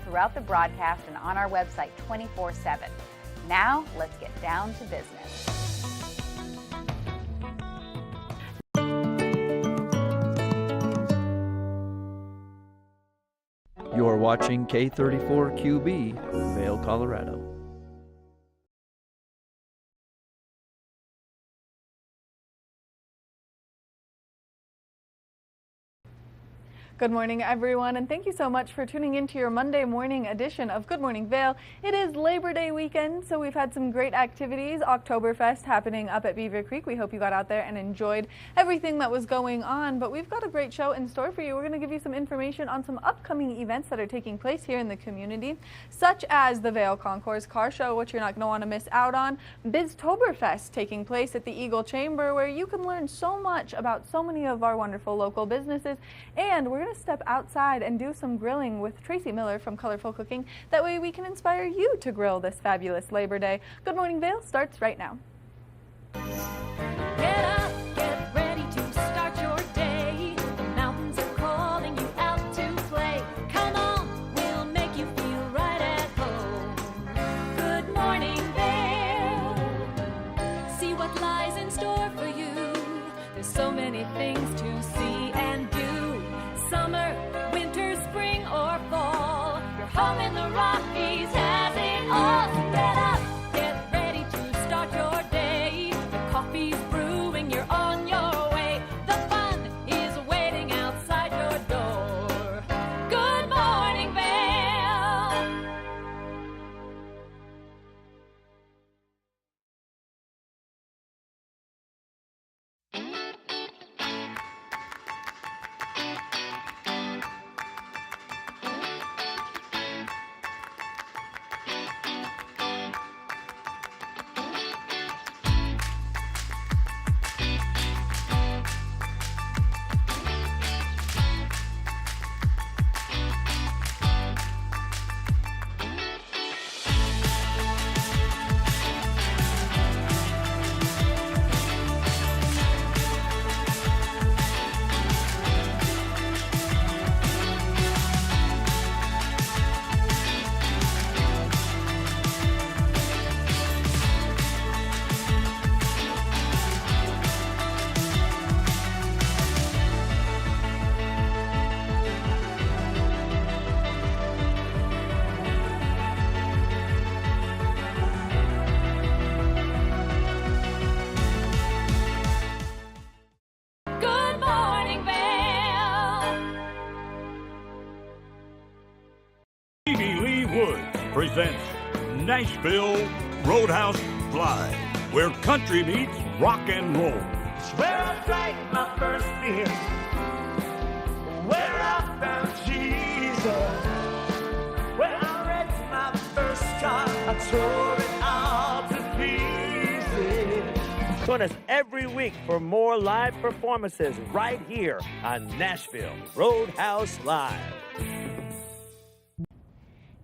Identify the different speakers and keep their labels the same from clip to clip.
Speaker 1: throughout the broadcast and on our website 24/7. Now, let's get down to business.
Speaker 2: You're watching K34QB, Vail, Colorado.
Speaker 3: Good morning, everyone, and thank you so much for tuning into your Monday morning edition of Good Morning Vail. It is Labor Day weekend, so we've had some great activities. Oktoberfest happening up at Beaver Creek. We hope you got out there and enjoyed everything that was going on, but we've got a great show in store for you. We're going to give you some information on some upcoming events that are taking place here in the community, such as the Vail Concourse Car Show, which you're not going to want to miss out on, Biztoberfest taking place at the Eagle Chamber, where you can learn so much about so many of our wonderful local businesses, and we're going to step outside and do some grilling with Tracy Miller from Colorful Cooking. That way we can inspire you to grill this fabulous Labor Day. Good Morning Vail starts right now.
Speaker 4: Get up, get ready to start your day. The mountains are calling you out to play. Come on, we'll make you feel right at home. Good morning, Vail. See what lies in store for you. There's so many things to see and do. Summer, winter, spring, or fall. Your home in the Rockies has it all. So get up, get ready to start your day. The coffee's brewing, you're on your way. The fun is waiting outside your door. Good morning, Vail. Good morning, Vail.
Speaker 5: Stevie Lee Woods presents Nashville Roadhouse Live, where country meets rock and roll.
Speaker 6: It's where I drank my first beer, where I found Jesus, where I wrecked my first car, I tore it all to pieces. Join us every week for more live performances right here on Nashville Roadhouse Live.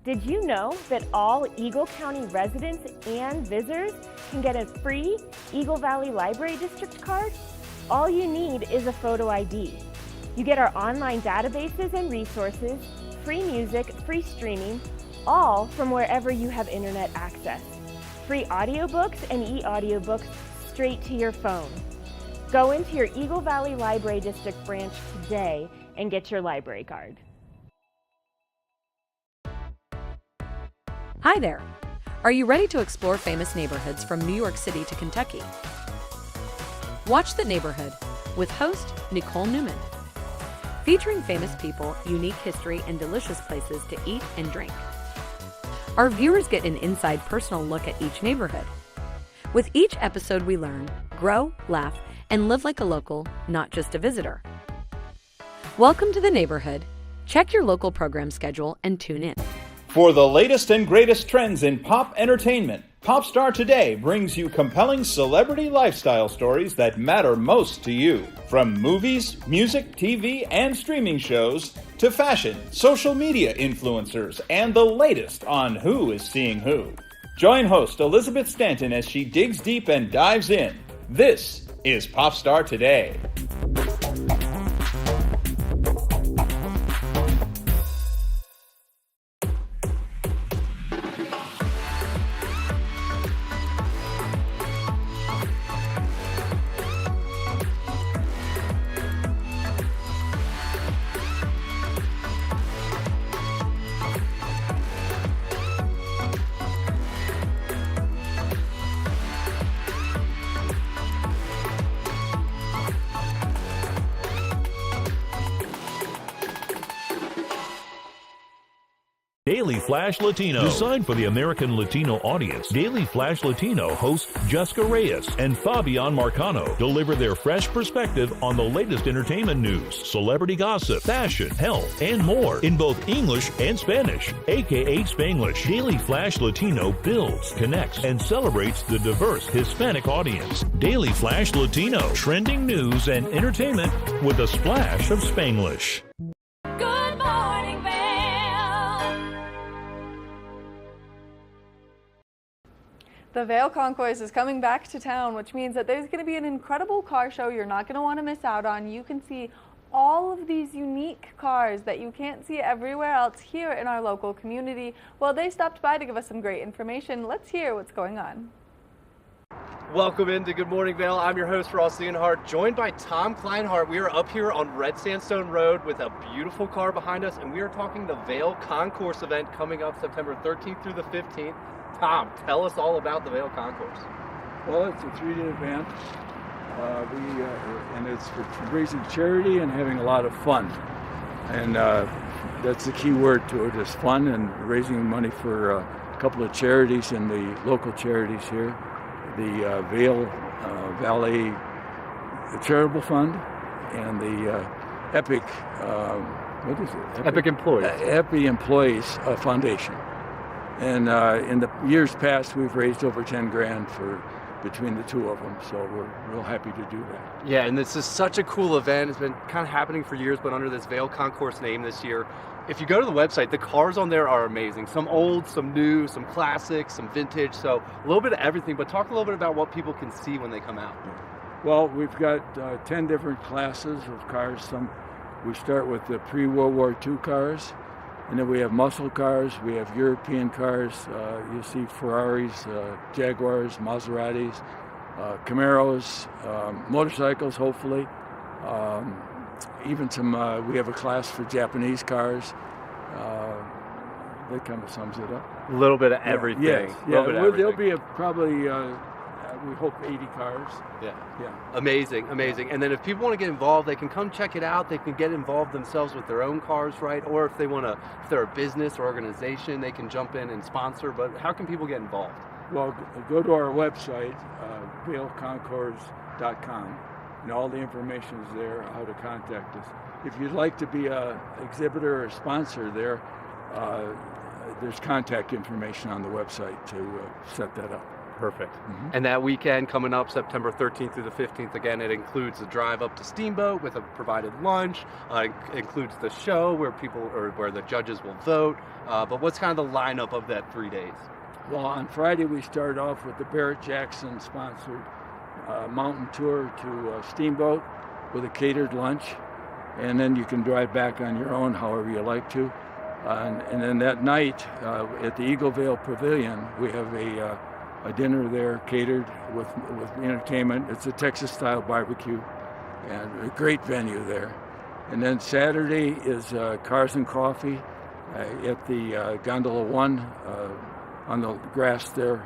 Speaker 7: Did you know that all Eagle County residents and visitors can get a free Eagle Valley Library District card? All you need is a photo ID. You get our online databases and resources, free music, free streaming, all from wherever you have internet access. Free audiobooks and e-audiobooks straight to your phone. Go into your Eagle Valley Library District branch today and get your library card.
Speaker 8: Hi there! Are you ready to explore famous neighborhoods from New York City to Kentucky? Watch The Neighborhood with host Nicole Newman. Featuring famous people, unique history, and delicious places to eat and drink. Our viewers get an inside personal look at each neighborhood. With each episode we learn, grow, laugh, and live like a local, not just a visitor. Welcome to The Neighborhood. Check your local program schedule and tune in.
Speaker 9: For the latest and greatest trends in pop entertainment, Popstar Today brings you compelling celebrity lifestyle stories that matter most to you. From movies, music, TV, and streaming shows, to fashion, social media influencers, and the latest on who is seeing who. Join host Elizabeth Stanton as she digs deep and dives in. This is Popstar Today.
Speaker 5: Daily Flash Latino. Designed for the American Latino audience, Daily Flash Latino hosts Jessica Reyes and Fabian Marcano deliver their fresh perspective on the latest entertainment news, celebrity gossip, fashion, health, and more in both English and Spanish, aka Spanglish. Daily Flash Latino builds, connects, and celebrates the diverse Hispanic audience. Daily Flash Latino, trending news and entertainment with a splash of Spanglish.
Speaker 4: Good morning, Vail.
Speaker 3: The Vail Concourse is coming back to town, which means that there's going to be an incredible car show you're not going to want to miss out on. You can see all of these unique cars that you can't see everywhere else here in our local community. Well, they stopped by to give us some great information. Let's hear what's going on.
Speaker 10: Welcome into Good Morning Vail. I'm your host, Ross Leonhardt, joined by Tom Kleinhardt. We are up here on Red Sandstone Road with a beautiful car behind us, and we are talking the Vail Concourse event coming up September 13th through the 15th. Tom, tell us all about the Vail Concourse.
Speaker 11: Well, it's a 3-day event, and it's for raising charity and having a lot of fun. And that's the key word to it, is fun and raising money for a couple of charities and the local charities here. The Vail Valley Charitable Fund and the Epic, what is it?
Speaker 10: Epic Employees.
Speaker 11: Epic Employees Foundation. And in the years past, we've raised over 10 grand for between the two of them, so we're real happy to do that.
Speaker 10: Yeah, and this is such a cool event. It's been kind of happening for years, but under this Vail Concourse name this year. If you go to the website, the cars on there are amazing. Some old, some new, some classics, some vintage, so a little bit of everything, but talk a little bit about what people can see when they come out.
Speaker 11: Well, we've got 10 different classes of cars. We start with the pre-World War II cars, and then we have muscle cars, we have European cars, you see Ferraris, Jaguars, Maseratis, Camaros, motorcycles, hopefully. Even some, we have a class for Japanese cars. That kind of sums it up.
Speaker 10: A little bit of everything.
Speaker 11: Yeah, there'll be probably, we hope 80 cars.
Speaker 10: Yeah.
Speaker 11: Yeah.
Speaker 10: Amazing, amazing. And then if people want to get involved, they can come check it out. They can get involved themselves with their own cars, right? Or if they want to, if they're a business or organization, they can jump in and sponsor. But how can people get involved?
Speaker 11: Well, go to our website, vailconcourse.com, and all the information is there, how to contact us. If you'd like to be an exhibitor or sponsor there, there's contact information on the website to set that up.
Speaker 10: Perfect. Mm-hmm. And that weekend coming up, September 13th through the 15th, again, it includes a drive up to Steamboat with a provided lunch. It includes the show where the judges will vote. But what's kind of the lineup of that 3 days?
Speaker 11: Well, on Friday we start off with the Barrett Jackson sponsored mountain tour to Steamboat with a catered lunch, and then you can drive back on your own however you like to. And then that night at the Eagle Vail Pavilion, we have a dinner there catered with entertainment. It's a Texas-style barbecue, and a great venue there. And then Saturday is Cars and Coffee at the Gondola 1 on the grass there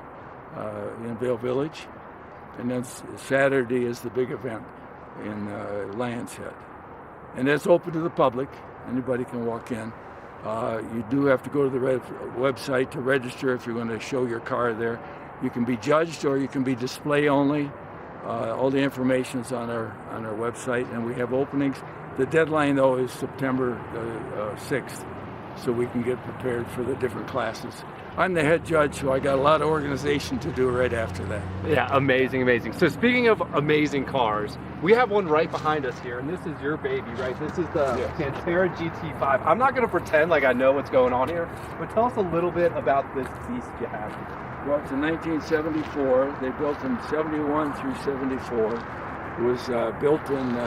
Speaker 11: in Vail Village. And then Saturday is the big event in Lions Head. And that's open to the public. Anybody can walk in. You do have to go to the website to register if you're going to show your car there. You can be judged or you can be display only. All the information is on our website, and we have openings. The deadline, though, is September 6th, so we can get prepared for the different classes. I'm the head judge, so I got a lot of organization to do right after that.
Speaker 10: Yeah, amazing, amazing. So speaking of amazing cars, we have one right behind us here, and this is your baby, right? This is the Pantera GT5. I'm not going to pretend like I know what's going on here, but tell us a little bit about this beast you have here.
Speaker 11: Well, it's in 1974. They built in 71 through 74. It was built in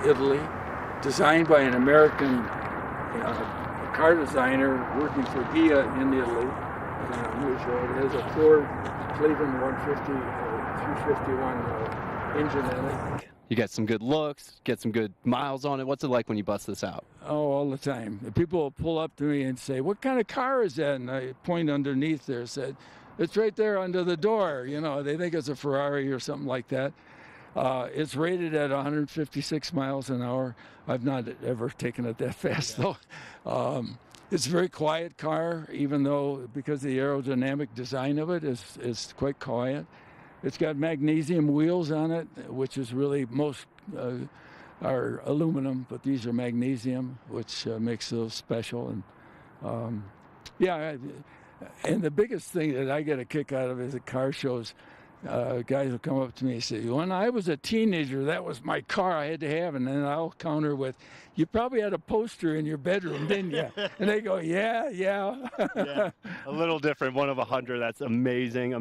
Speaker 11: Italy, designed by an American car designer working for Ghia in Italy. It has a Ford Cleveland 150 351 engine in it.
Speaker 10: You get some good looks, get some good miles on it. What's it like when you bust this out?
Speaker 11: Oh, all the time. People will pull up to me and say, "What kind of car is that?" And I point underneath there, said, "It's right there under the door." You know, they think it's a Ferrari or something like that. It's rated at 156 miles an hour. I've not ever taken it that fast, though. It's a very quiet car, even though because the aerodynamic design of it is quite quiet. It's got magnesium wheels on it, which is really most are aluminum, but these are magnesium, which makes those special. And and the biggest thing that I get a kick out of is at car shows. Guys will come up to me and say, when I was a teenager, that was my car I had to have. And then I'll counter with, you probably had a poster in your bedroom, didn't you? And they go, yeah.
Speaker 10: Yeah, a little different, one of 100. That's amazing.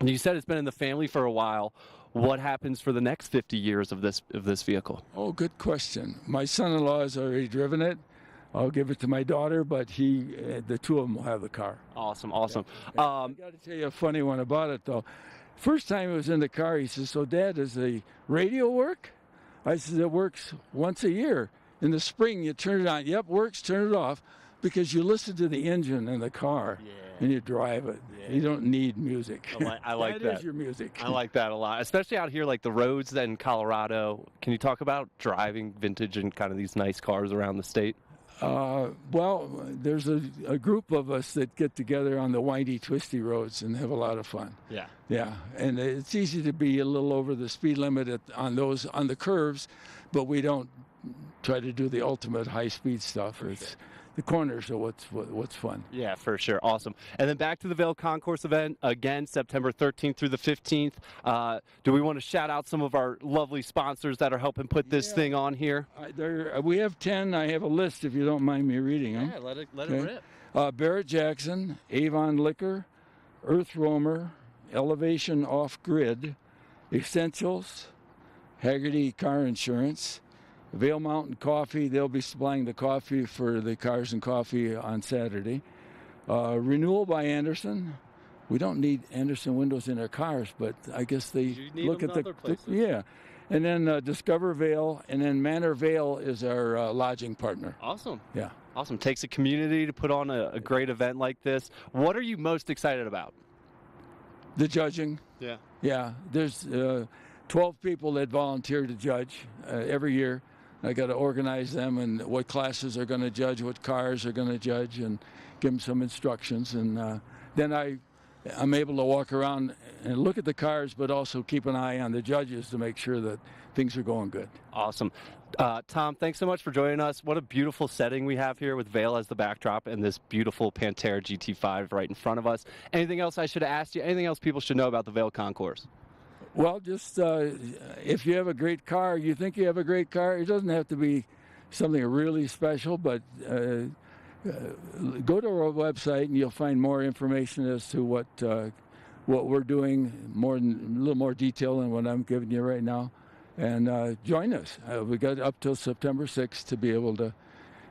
Speaker 10: You said it's been in the family for a while. What happens for the next 50 years of this vehicle?
Speaker 11: Oh, good question. My son-in-law has already driven it. I'll give it to my daughter, but the two of them will have the car.
Speaker 10: Awesome.
Speaker 11: I got to tell you a funny one about it, though. First time he was in the car, he says, so, Dad, does the radio work? I said, it works once a year. In the spring, you turn it on. Yep, works, turn it off, because you listen to the engine in the car, and you drive it. Yeah. You don't need music.
Speaker 10: I like that.
Speaker 11: That is your music.
Speaker 10: I like that a lot, especially out here, like the roads in Colorado. Can you talk about driving vintage and kind of these nice cars around the state?
Speaker 11: Well, there's a group of us that get together on the windy, twisty roads and have a lot of fun. Yeah, and it's easy to be a little over the speed limit on the curves, but we don't try to do the ultimate high-speed stuff. The corners are what's fun.
Speaker 10: Yeah, for sure. Awesome. And then back to the Vail Concourse event, again, September 13th through the 15th. Do we want to shout out some of our lovely sponsors that are helping put this thing on here?
Speaker 11: We have 10. I have a list if you don't mind me reading them.
Speaker 10: Yeah, let it rip.
Speaker 11: Barrett Jackson, Avon Liquor, Earth Roamer, Elevation Off Grid, Essentials, Haggerty Car Insurance, Vail Mountain Coffee. They'll be supplying the coffee for the Cars and Coffee on Saturday. Renewal by Anderson. We don't need Anderson windows in our cars, but I guess they look at yeah. And then Discover Vail, and then Manor Vail is our lodging partner.
Speaker 10: Awesome.
Speaker 11: Yeah.
Speaker 10: Awesome. Takes a community to put on a great event like this. What are you most excited about?
Speaker 11: The judging.
Speaker 10: Yeah.
Speaker 11: Yeah. There's 12 people that volunteer to judge every year. I got to organize them and what classes are going to judge, what cars are going to judge, and give them some instructions. And then I'm able to walk around and look at the cars, but also keep an eye on the judges to make sure that things are going good.
Speaker 10: Awesome. Tom, thanks so much for joining us. What a beautiful setting we have here with Vail as the backdrop and this beautiful Pantera GT5 right in front of us. Anything else I should have asked you? Anything else people should know about the Vail Concourse?
Speaker 11: Well, just if you have a great car, you think you have a great car, it doesn't have to be something really special, but go to our website and you'll find more information as to what we're doing, a little more detail than what I'm giving you right now. And join us. We got up till September 6th to be able to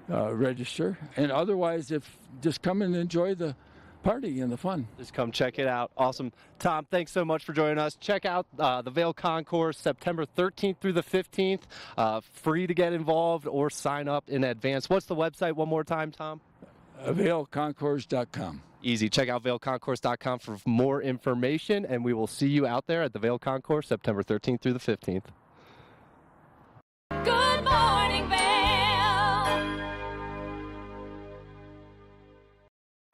Speaker 11: register. And otherwise, just come and enjoy the party and the fun.
Speaker 10: Just come check it out. Awesome. Tom, thanks so much for joining us. Check out the Vail Concourse September 13th through the 15th. Free to get involved or sign up in advance. What's the website one more time, Tom?
Speaker 11: VailConcourse.com.
Speaker 10: Easy. Check out VailConcourse.com for more information, and we will see you out there at the Vail Concourse September 13th through the 15th.
Speaker 4: Good morning, Vail.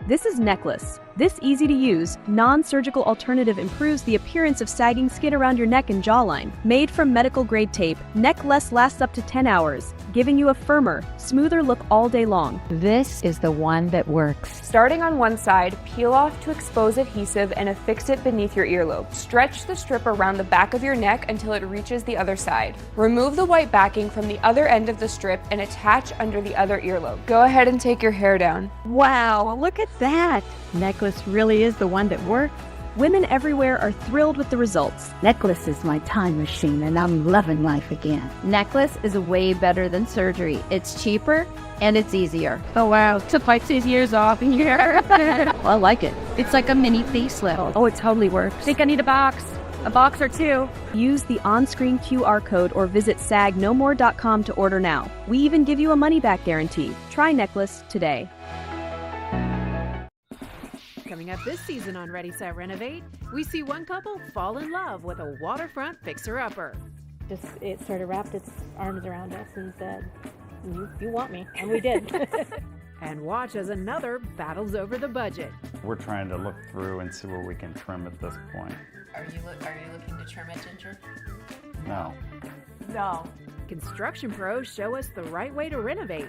Speaker 12: This is Necklace. This easy-to-use, non-surgical alternative improves the appearance of sagging skin around your neck and jawline. Made from medical-grade tape, Necklace lasts up to 10 hours, giving you a firmer, smoother look all day long.
Speaker 1: This is the one that works.
Speaker 13: Starting on one side, peel off to expose adhesive and affix it beneath your earlobe. Stretch the strip around the back of your neck until it reaches the other side. Remove the white backing from the other end of the strip and attach under the other earlobe. Go ahead and take your hair down.
Speaker 14: Wow, look at that! Necklace really is the one that works.
Speaker 12: Women everywhere are thrilled with the results.
Speaker 14: Necklace is my time machine, and I'm loving life again.
Speaker 15: Necklace is way better than surgery. It's cheaper and it's easier.
Speaker 14: Oh wow, to fight 6 years off in here.
Speaker 15: Well, I like it. It's like a mini facelift.
Speaker 12: Oh, it totally works.
Speaker 14: Think I need a box or two.
Speaker 12: Use the on-screen QR code or visit sagnomore.com to order now. We even give you a money-back guarantee. Try Necklace today.
Speaker 8: Coming up this season on Ready, Set, Renovate, we see one couple fall in love with a waterfront fixer-upper.
Speaker 7: It sort of wrapped its arms around us and said,
Speaker 16: You want me, and we did. And watch as another battles over the budget.
Speaker 17: We're trying to look through and see where we can trim at this point.
Speaker 18: Are you looking to trim it, Ginger?
Speaker 17: No.
Speaker 16: No. Construction pros show us the right way to renovate.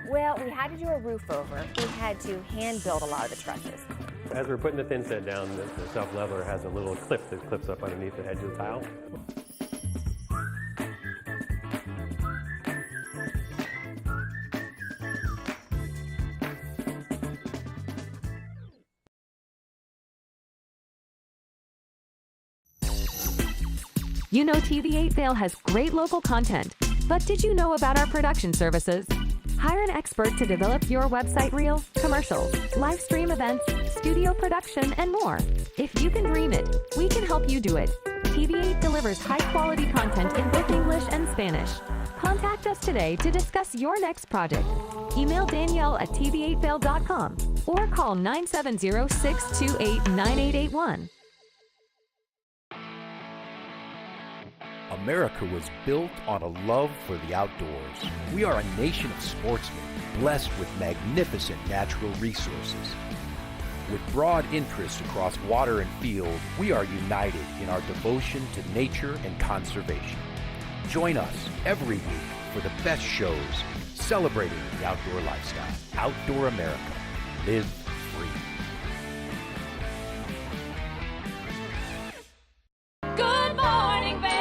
Speaker 19: Well, we had to do a roof over. We had to hand build a lot of the trusses.
Speaker 20: As we're putting the thin set down, the self-leveler has a little clip that clips up underneath the edge of the tile.
Speaker 8: You know TV8 Vail has great local content, but did you know about our production services? Hire an expert to develop your website reel, commercials, live stream events, studio production, and more. If you can dream it, we can help you do it. TV8 delivers high-quality content in both English and Spanish. Contact us today to discuss your next project. Email Danielle at tv8vail.com or call 970-628-9881.
Speaker 21: America was built on a love for the outdoors. We are a nation of sportsmen, blessed with magnificent natural resources. With broad interests across water and field, we are united in our devotion to nature and conservation. Join us every week for the best shows celebrating the outdoor lifestyle. Outdoor America. Live free.
Speaker 4: Good morning, Vail.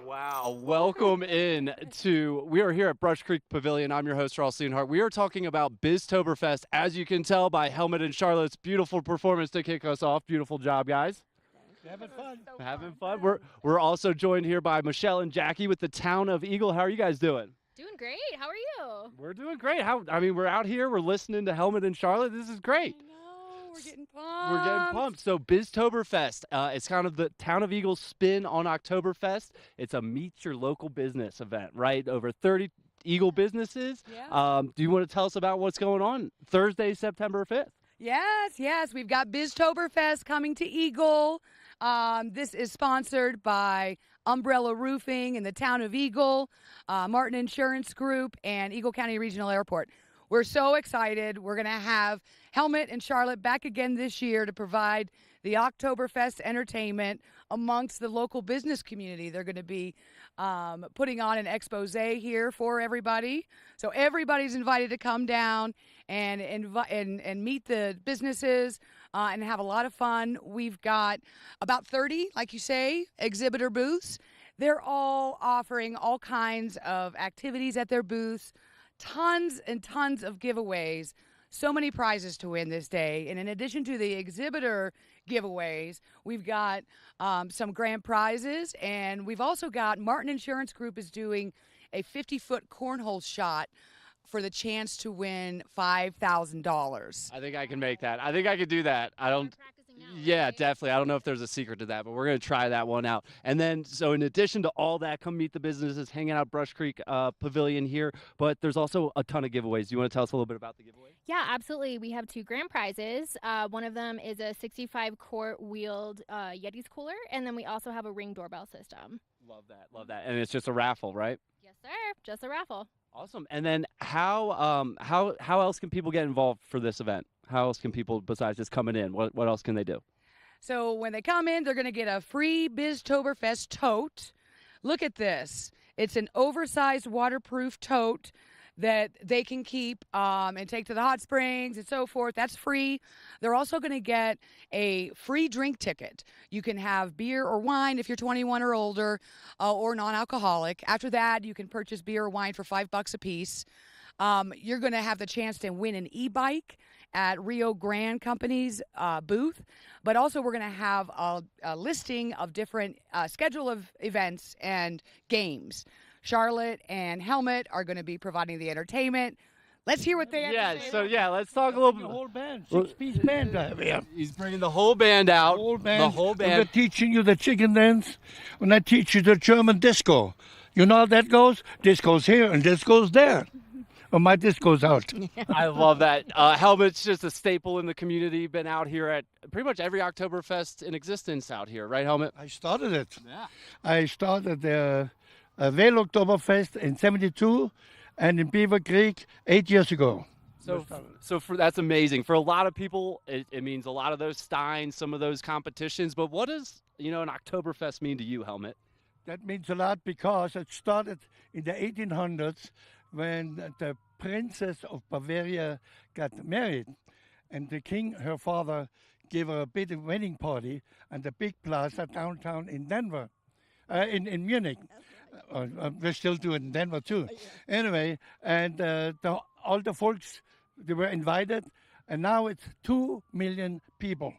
Speaker 10: Wow, welcome in to, we are here at Brush Creek Pavilion. I'm your host, Ross Leonhardt. We are talking about Biztoberfest, as you can tell by Helmet and Charlotte's beautiful performance to kick us off. Beautiful job, guys.
Speaker 6: Having fun.
Speaker 10: Having fun. We're also joined here by Michelle and Jackie with the Town of Eagle. How are you guys doing?
Speaker 22: Doing great. How are you?
Speaker 10: We're doing great. We're out here. We're listening to Helmet and Charlotte. This is great.
Speaker 22: We're getting pumped.
Speaker 10: We're getting pumped. So Biztoberfest, it's kind of the Town of Eagle spin on Oktoberfest. It's a meet your local business event, right? Over 30 Eagle businesses.
Speaker 22: Yeah.
Speaker 10: Do you want to tell us about what's going on Thursday, September 5th?
Speaker 22: Yes. We've got Biztoberfest coming to Eagle. This is sponsored by Umbrella Roofing in the Town of Eagle, Martin Insurance Group, and Eagle County Regional Airport. We're so excited. We're going to have Helmet and Charlotte back again this year to provide the Oktoberfest entertainment amongst the local business community. They're going to be putting on an expose here for everybody. So everybody's invited to come down and meet the businesses and have a lot of fun. We've got about 30, like you say, exhibitor booths. They're all offering all kinds of activities at their booths. Tons and tons of giveaways. So many prizes to win this day. And in addition to the exhibitor giveaways, we've got some grand prizes. And we've also got Martin Insurance Group is doing a 50-foot cornhole shot for the chance to win $5,000.
Speaker 10: I think I can make that. I think I could do that. Yeah, definitely. I don't know if there's a secret to that, but we're going to try that one out. And then, so in addition to all that, come meet the businesses, hanging out Brush Creek Pavilion here. But there's also a ton of giveaways. Do you want to tell us a little bit about the giveaway?
Speaker 22: Yeah, absolutely. We have 2 grand prizes. One of them is a 65-quart wheeled Yeti's cooler, and then we also have a Ring doorbell system.
Speaker 10: Love that. And it's just a raffle, right?
Speaker 22: Yes, sir. Just a raffle.
Speaker 10: Awesome. And then how else can people get involved for this event? How else can people, besides just coming in, what else can they do?
Speaker 22: So when they come in, they're going to get a free Biztoberfest tote. Look at this. It's an oversized waterproof tote that they can keep and take to the hot springs and so forth. That's free. They're also going to get a free drink ticket. You can have beer or wine if you're 21 or older or non-alcoholic. After that, you can purchase beer or wine for $5 a piece. You're going to have the chance to win an e-bike at Rio Grande Company's booth, but also we're going to have a listing of different schedule of events and games. Charlotte and Helmet are going to be providing the entertainment. Let's hear what they have to say.
Speaker 10: Let's talk a little bit.
Speaker 11: The whole band, 6-piece band I have here.
Speaker 10: He's bringing the whole band out. The whole band.
Speaker 11: We're teaching you the chicken dance. When I teach you the German disco, you know how that goes? This goes here and this goes there. Or my disc goes out.
Speaker 10: I love that. Helmet's just a staple in the community. Been out here at pretty much every Oktoberfest in existence out here, right, Helmet?
Speaker 11: I started it.
Speaker 10: Yeah.
Speaker 11: I started the Vail Oktoberfest in '72 and in Beaver Creek 8 years ago.
Speaker 10: That's amazing. For a lot of people, it means a lot of those steins, some of those competitions. But what does an Oktoberfest mean to you, Helmet?
Speaker 11: That means a lot because it started in the 1800s when the Princess of Bavaria got married, and the king, her father, gave her a big wedding party at the big plaza downtown in Denver, in Munich. We're still doing it in Denver too. Anyway, and all the folks, they were invited, and now it's 2 million people.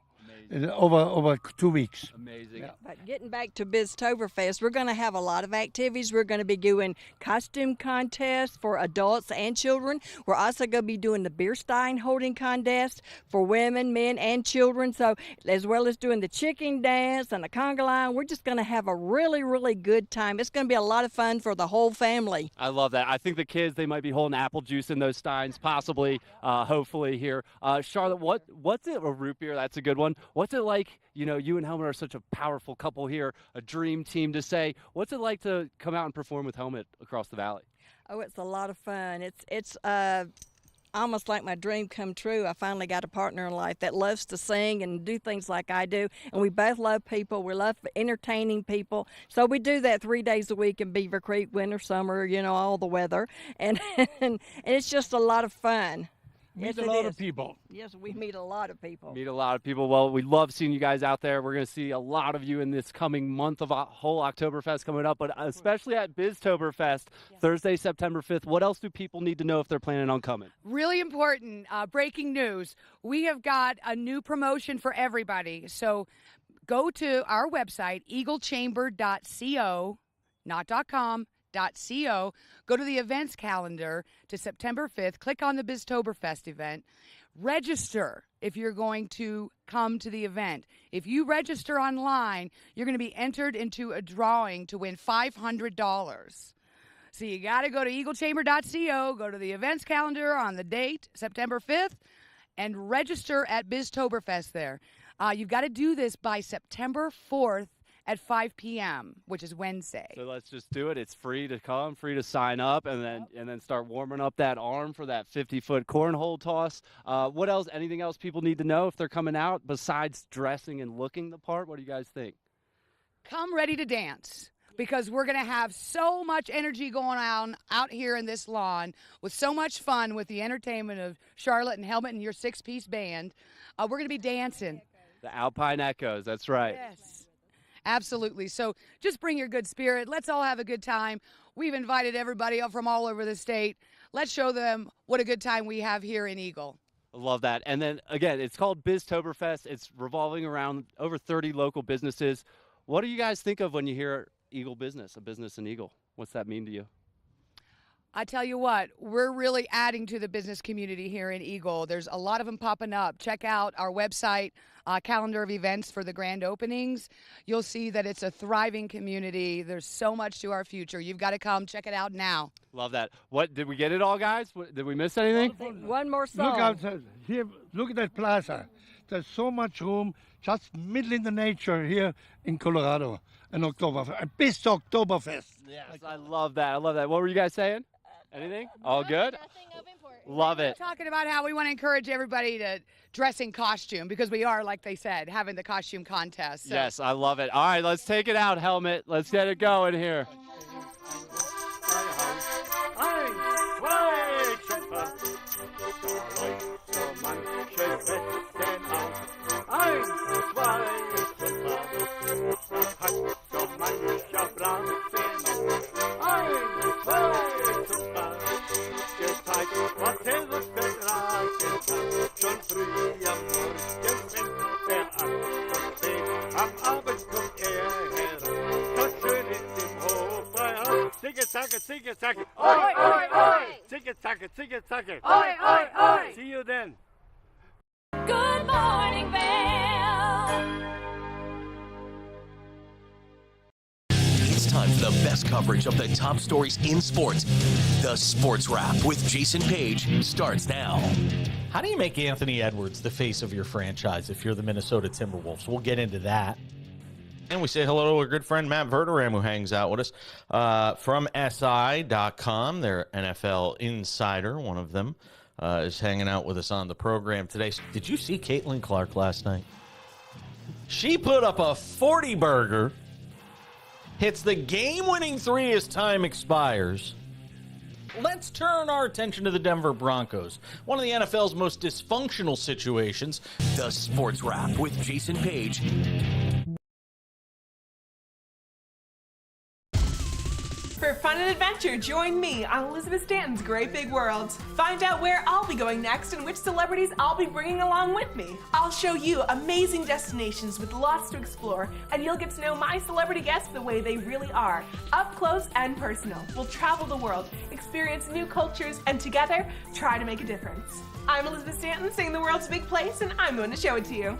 Speaker 11: Over 2 weeks.
Speaker 10: Amazing.
Speaker 2: Yeah. But getting back to Biztoberfest, we're going to have a lot of activities. We're going to be doing costume contests for adults and children. We're also going to be doing the beer stein holding contest for women, men, and children. So as well as doing the chicken dance and the conga line, we're just going to have a really, really good time. It's going to be a lot of fun for the whole family.
Speaker 10: I love that. I think the kids, they might be holding apple juice in those steins, possibly, hopefully here. Charlotte, what's it? A root beer, that's a good one. What's it like, you and Helmet are such a powerful couple here, a dream team to say. What's it like to come out and perform with Helmet across the valley?
Speaker 2: Oh, it's a lot of fun. It's almost like my dream come true. I finally got a partner in life that loves to sing and do things like I do. And we both love people. We love entertaining people. So we do that 3 days a week in Beaver Creek, winter, summer, all the weather. And it's just a lot of fun.
Speaker 11: Meet a lot of people.
Speaker 2: Yes, we meet a lot of people.
Speaker 10: Meet a lot of people. Well, we love seeing you guys out there. We're going to see a lot of you in this coming month of whole Oktoberfest coming up, but especially at Biztoberfest, Thursday, September 5th. What else do people need to know if they're planning on coming?
Speaker 22: Really important, breaking news. We have got a new promotion for everybody. So go to our website, eaglechamber.co, not .com. .co. Go to the events calendar to September 5th. Click on the Biztoberfest event. Register if you're going to come to the event. If you register online, you're going to be entered into a drawing to win $500. So you got to go to eaglechamber.co, go to the events calendar on the date, September 5th, and register at Biztoberfest there. You've got to do this by September 4th. At 5 p.m., which is Wednesday.
Speaker 10: So let's just do it. It's free to come, free to sign up, and then start warming up that arm for that 50-foot cornhole toss. What else? Anything else people need to know if they're coming out besides dressing and looking the part? What do you guys think?
Speaker 22: Come ready to dance, because we're going to have so much energy going on out here in this lawn with so much fun with the entertainment of Charlotte and Helmet and your 6-piece band. We're going to be dancing.
Speaker 10: The Alpine Echoes, that's right.
Speaker 22: Yes. Absolutely. So just bring your good spirit. Let's all have a good time. We've invited everybody up from all over the state. Let's show them what a good time we have here in Eagle.
Speaker 10: I love that. And then, again, it's called Biztoberfest. It's revolving around over 30 local businesses. What do you guys think of when you hear Eagle business, a business in Eagle? What's that mean to you?
Speaker 22: I tell you what, we're really adding to the business community here in Eagle. There's a lot of them popping up. Check out our website, calendar of events for the grand openings. You'll see that it's a thriving community. There's so much to our future. You've got to come check it out now.
Speaker 10: Love that. What, did we get it all, guys? Did we miss anything?
Speaker 2: One more song.
Speaker 11: Look outside here. Look at that plaza. There's so much room, just middle in the nature here in Colorado, in Oktoberfest, Biztoberfest.
Speaker 10: Yes, I love that. I love that. What were you guys saying? Anything? All good? Love it.
Speaker 22: We're talking about how we want to encourage everybody to dress in costume, because we are, like they said, having the costume contest. So.
Speaker 10: Yes, I love it. All right, let's take it out, Helmet. Let's get it going here.
Speaker 11: taka, tiki taka.
Speaker 4: Oi, oi, oi.
Speaker 11: Tiki taka, tiki taka.
Speaker 4: Oi, oi, oi.
Speaker 11: See you then.
Speaker 4: Good morning, Vail.
Speaker 5: It's time for the best coverage of the top stories in sports. The Sports Wrap with Jason Page starts now.
Speaker 9: How do you make Anthony Edwards the face of your franchise if you're the Minnesota Timberwolves? We'll get into that.
Speaker 23: And we say hello to our good friend Matt Verderam, who hangs out with us from SI.com. Their NFL insider, one of them, is hanging out with us on the program today. Did you see Caitlin Clark last night? She put up a 40-burger, hits the game-winning three as time expires. Let's turn our attention to the Denver Broncos, one of the NFL's most dysfunctional situations.
Speaker 5: The Sports Wrap with Jason Page.
Speaker 24: For fun and adventure, join me on Elizabeth Stanton's Great Big World. Find out where I'll be going next and which celebrities I'll be bringing along with me. I'll show you amazing destinations with lots to explore, and you'll get to know my celebrity guests the way they really are, up close and personal. We'll travel the world, experience new cultures, and together, try to make a difference. I'm Elizabeth Stanton, saying the world's a big place, and I'm going to show it to you.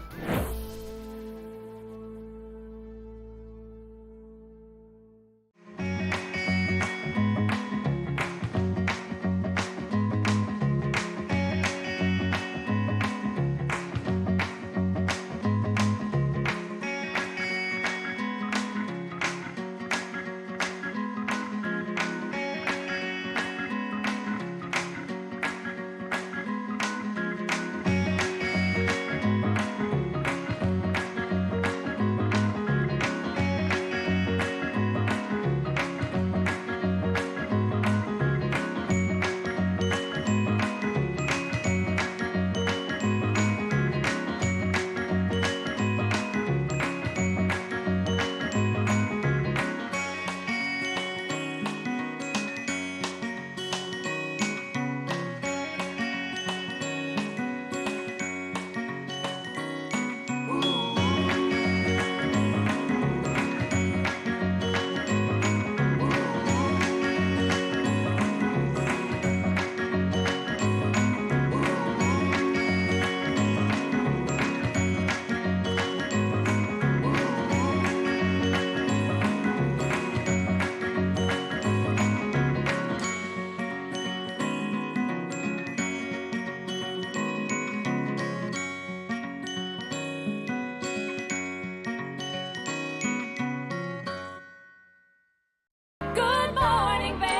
Speaker 4: Good morning, Vail.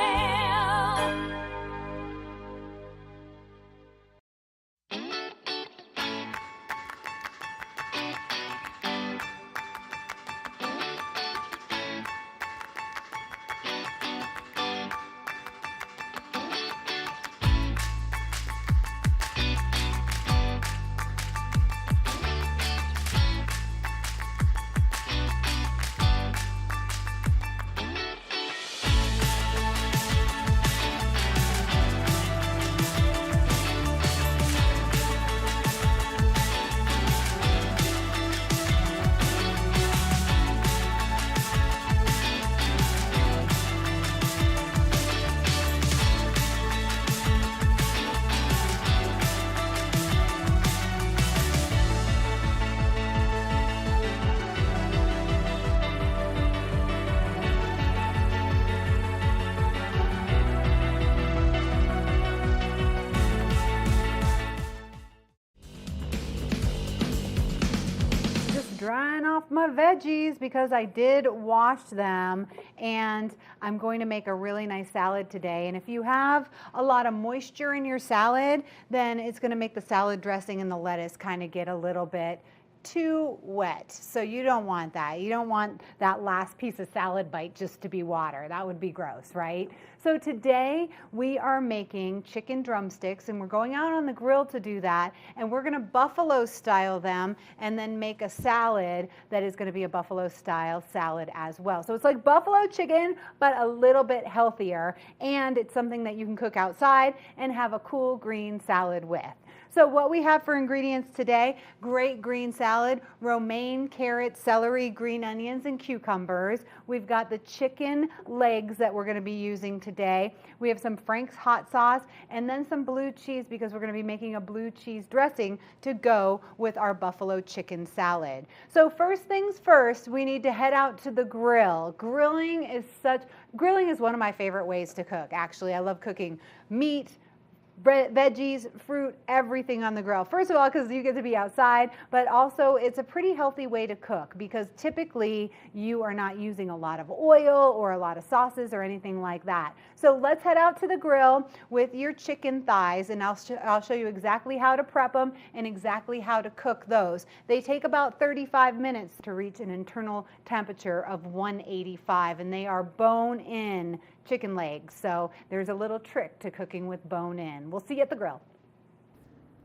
Speaker 1: Drying off my veggies because I did wash them, and I'm going to make a really nice salad today. And if you have a lot of moisture in your salad, then it's going to make the salad dressing and the lettuce kind of get a little bit too wet. So you don't want that. You don't want that last piece of salad bite just to be water. That would be gross, right? So today we are making chicken drumsticks, and we're going out on the grill to do that, and we're going to buffalo style them and then make a salad that is going to be a buffalo style salad as well. So it's like buffalo chicken, but a little bit healthier, and it's something that you can cook outside and have a cool green salad with. So what we have for ingredients today: great green salad, romaine, carrots, celery, green onions, and cucumbers. We've got the chicken legs that we're going to be using today. We have some Frank's hot sauce and then some blue cheese because we're going to be making a blue cheese dressing to go with our buffalo chicken salad. So first things first, we need to head out to the grill. Grilling is one of my favorite ways to cook. Actually, I love cooking meat, veggies, fruit, everything on the grill. First of all, because you get to be outside, but also it's a pretty healthy way to cook because typically you are not using a lot of oil or a lot of sauces or anything like that. So let's head out to the grill with your chicken thighs, and I'll show you exactly how to prep them and exactly how to cook those. They take about 35 minutes to reach an internal temperature of 185, and they are bone-in chicken legs. So there's a little trick to cooking with bone in. We'll see you at the grill.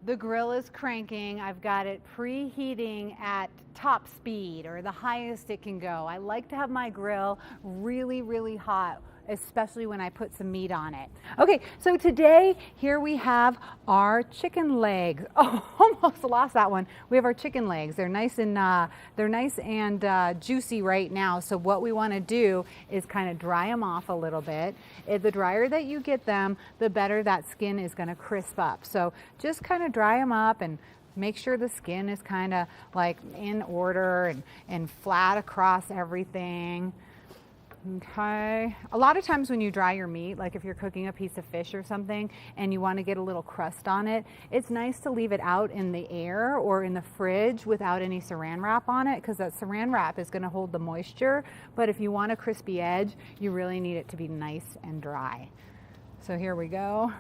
Speaker 1: The grill is cranking. I've got it preheating at top speed, or the highest it can go. I like to have my grill really, really hot, especially when I put some meat on it. Okay, so today here we have our chicken legs. Oh, almost lost that one. We have our chicken legs. They're nice and juicy right now. So what we want to do is kind of dry them off a little bit. The drier that you get them, the better that skin is going to crisp up. So just kind of dry them up and make sure the skin is kind of like in order and flat across everything. Okay. A lot of times when you dry your meat, like if you're cooking a piece of fish or something and you want to get a little crust on it, it's nice to leave it out in the air or in the fridge without any saran wrap on it, because that saran wrap is going to hold the moisture. But if you want a crispy edge, you really need it to be nice and dry. So here we go.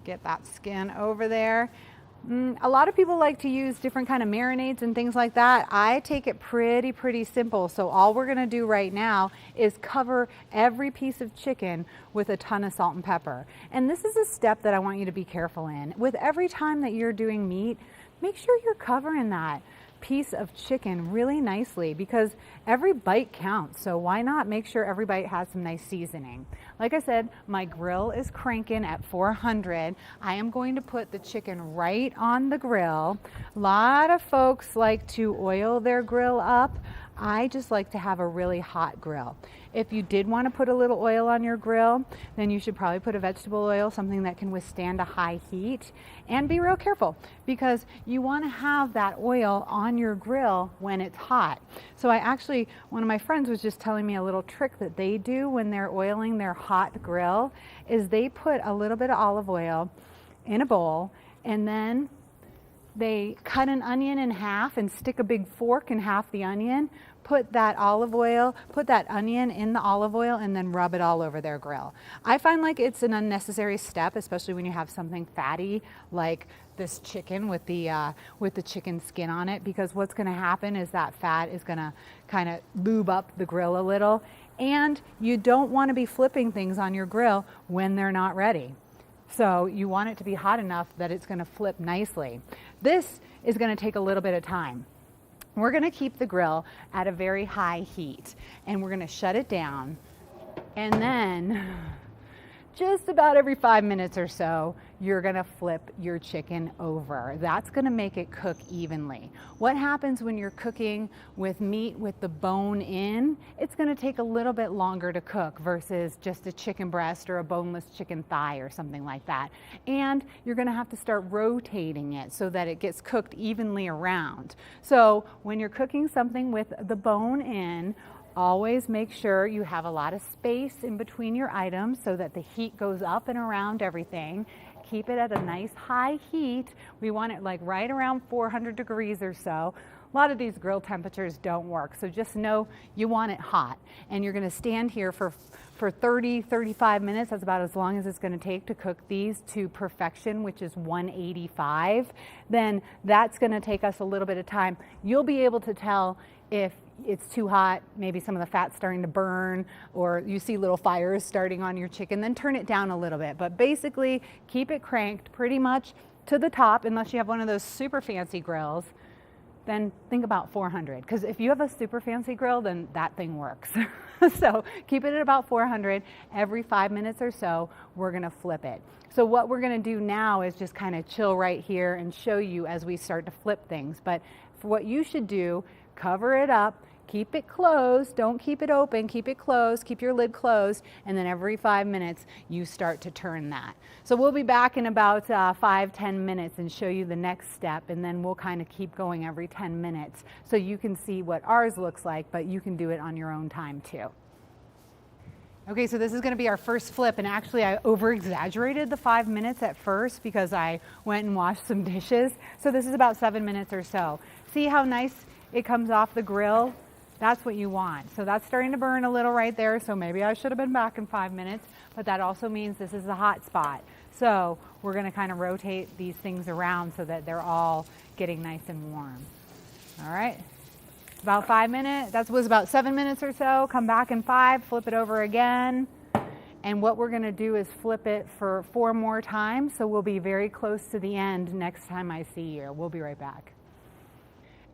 Speaker 1: Get that skin over there. A lot of people like to use different kind of marinades and things like that. I take it pretty simple. So all we're going to do right now is cover every piece of chicken with a ton of salt and pepper. And this is a step that I want you to be careful in. With every time that you're doing meat, make sure you're covering that piece of chicken really nicely, because every bite counts. So why not make sure every bite has some nice seasoning? Like I said, my grill is cranking at 400. I am going to put the chicken right on the grill. A lot of folks like to oil their grill up. I just like to have a really hot grill. If you did want to put a little oil on your grill, then you should probably put a vegetable oil, something that can withstand a high heat. And be real careful, because you want to have that oil on your grill when it's hot. So one of my friends was just telling me a little trick that they do when they're oiling their hot grill, is they put a little bit of olive oil in a bowl, and then they cut an onion in half and stick a big fork in half the onion, put that onion in the olive oil, and then rub it all over their grill. I find like it's an unnecessary step, especially when you have something fatty like this chicken with the chicken skin on it, because what's going to happen is that fat is going to kind of lube up the grill a little, and you don't want to be flipping things on your grill when they're not ready. So you want it to be hot enough that it's going to flip nicely. This is going to take a little bit of time. We're going to keep the grill at a very high heat, and we're going to shut it down, and then just about every 5 minutes or so, you're going to flip your chicken over. That's going to make it cook evenly. What happens when you're cooking with meat with the bone in? It's going to take a little bit longer to cook versus just a chicken breast or a boneless chicken thigh or something like that. And you're going to have to start rotating it so that it gets cooked evenly around. So when you're cooking something with the bone in, always make sure you have a lot of space in between your items so that the heat goes up and around everything. Keep it at a nice high heat. We want it like right around 400 degrees or so. A lot of these grill temperatures don't work, so just know you want it hot. And you're going to stand here for 30-35 minutes. That's about as long as it's going to take to cook these to perfection, which is 185. Then that's going to take us a little bit of time. You'll be able to tell if it's too hot, maybe some of the fat's starting to burn, or you see little fires starting on your chicken, then turn it down a little bit. But basically, keep it cranked pretty much to the top, unless you have one of those super fancy grills. then think about 400. Because if you have a super fancy grill, then that thing works. So keep it at about 400. Every 5 minutes or so, we're gonna flip it. So what we're gonna do now is just kind of chill right here and show you as we start to flip things. But for what you should do, cover it up, keep it closed, don't keep it open, keep it closed, keep your lid closed, and then every 5 minutes you start to turn that. So we'll be back in about 5-10 minutes and show you the next step, and then we'll kind of keep going every 10 minutes so you can see what ours looks like, but you can do it on your own time too. Okay, so this is gonna be our first flip, and actually I over-exaggerated the 5 minutes at first because I went and washed some dishes. So this is about 7 minutes or so. See how nice it comes off the grill? That's what you want. So that's starting to burn a little right there, so maybe I should have been back in 5 minutes, but that also means this is the hot spot. So we're gonna kind of rotate these things around so that they're all getting nice and warm. All right, about 5 minutes, that was about 7 minutes or so. Come back in 5, flip it over again. And what we're gonna do is flip it for 4 more times, so we'll be very close to the end next time I see you. We'll be right back.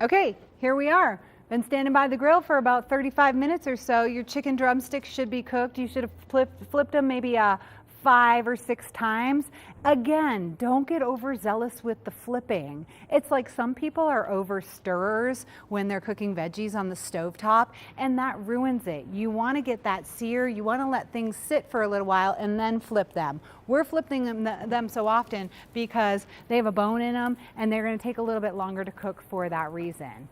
Speaker 1: Okay, here we are. Been standing by the grill for about 35 minutes or so. Your chicken drumsticks should be cooked. You should have flipped them maybe 5 or 6 times. Again, don't get overzealous with the flipping. It's like some people are over stirrers when they're cooking veggies on the stovetop, and that ruins it. You want to get that sear. You want to let things sit for a little while and then flip them. We're flipping them so often because they have a bone in them, and they're going to take a little bit longer to cook for that reason.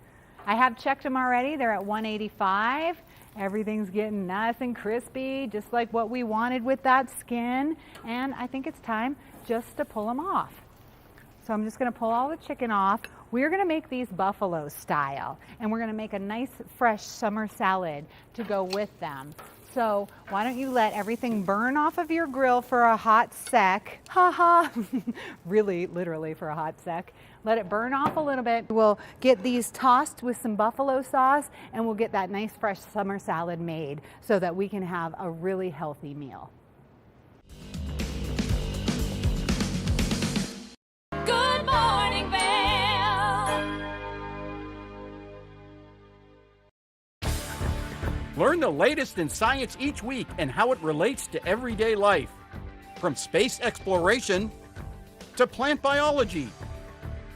Speaker 1: I have checked them already. They're at 185. Everything's getting nice and crispy, just like what we wanted with that skin. And I think it's time just to pull them off. So I'm just gonna pull all the chicken off. We're gonna make these buffalo style, and we're gonna make a nice fresh summer salad to go with them. So why don't you let everything burn off of your grill for a hot sec. Ha ha, really, literally for a hot sec. Let it burn off a little bit. We'll get these tossed with some buffalo sauce, and we'll get that nice fresh summer salad made so that we can have a really healthy meal.
Speaker 4: Good morning, Vail.
Speaker 3: Learn the latest in science each week and how it relates to everyday life. From space exploration to plant biology